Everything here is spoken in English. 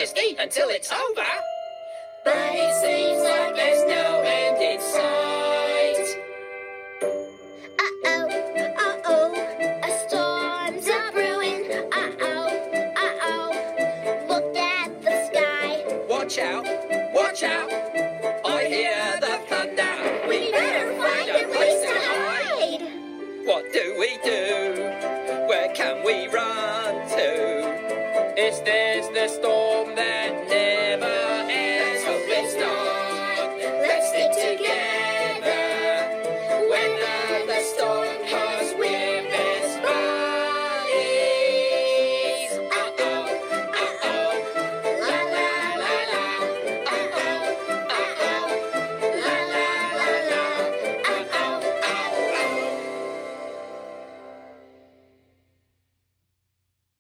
to ski until it's over. But it seems like there's no end in sight. Uh-oh, uh-oh, a storm's a-brewing. Uh-oh, uh-oh, look at the sky. Watch out, watch out, I hear the thunder. We better find a place to hide. What do we do? Where can we run to? It's the